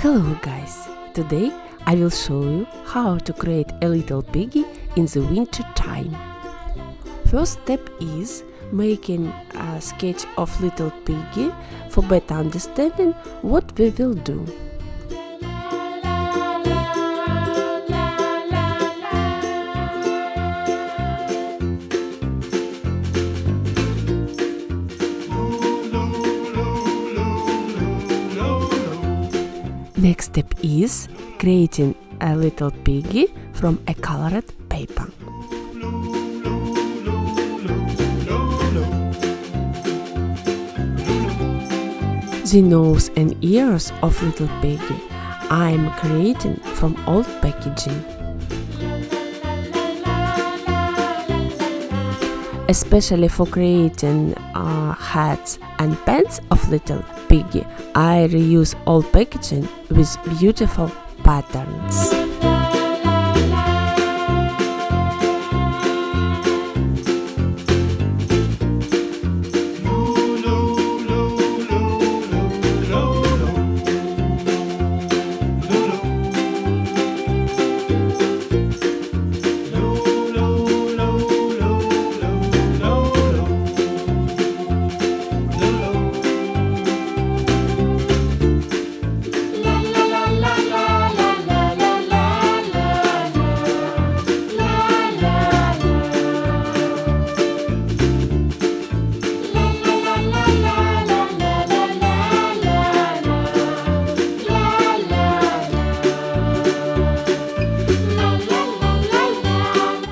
Hello guys! Today I will show you how to create a little piggy in the winter time. First step is making a sketch of little piggy for better understanding what we will do. Next step is creating a little piggy from a colored paper. The nose and ears of little piggy I am creating from old packaging. Especially for creating hats and pants of little piggy, I reuse old packaging with beautiful patterns.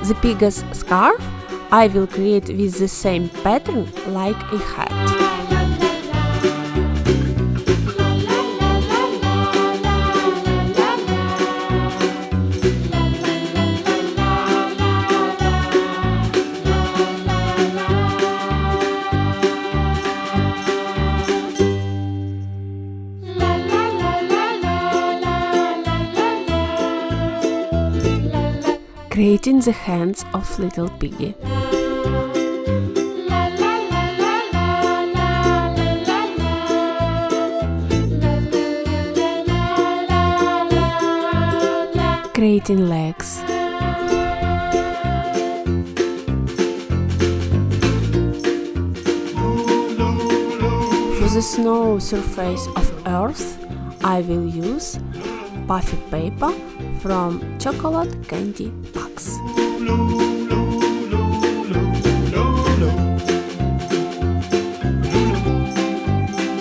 The piggy's scarf I will create with the same pattern like a hat. Creating the hands of little piggy. Creating legs. For the snow surface of Earth, I will use puffy paper from chocolate candy box.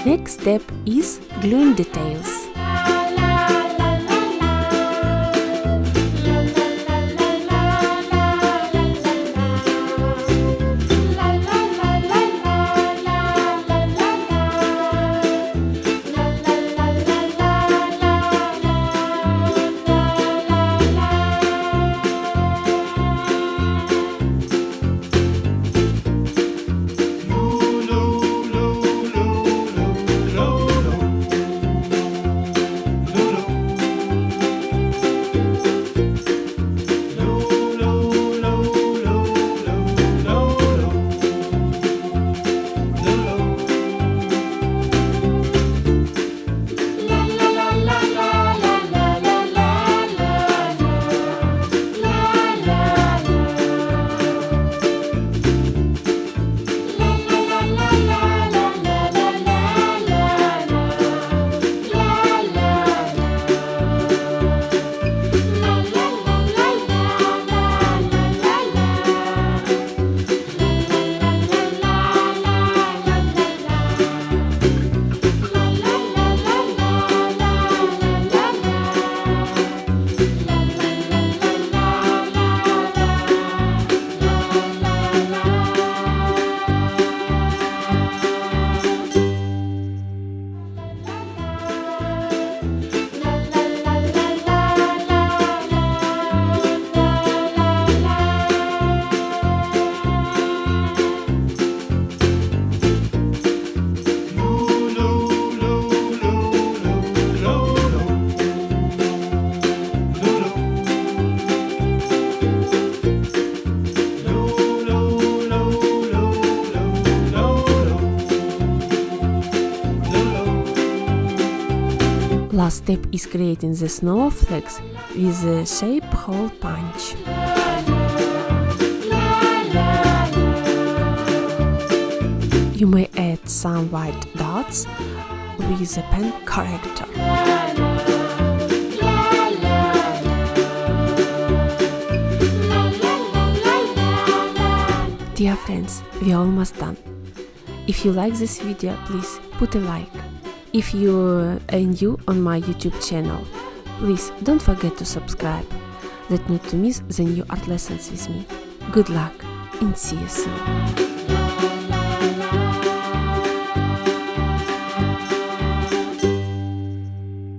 Next step is gluing details. Last step is creating the snowflakes with the shape hole punch. You may add some white dots with a pen corrector. Dear friends, we are almost done. If you like this video, please put a like. If you are new on my YouTube channel, please don't forget to subscribe, that not to miss the new art lessons with me. Good luck and see you soon.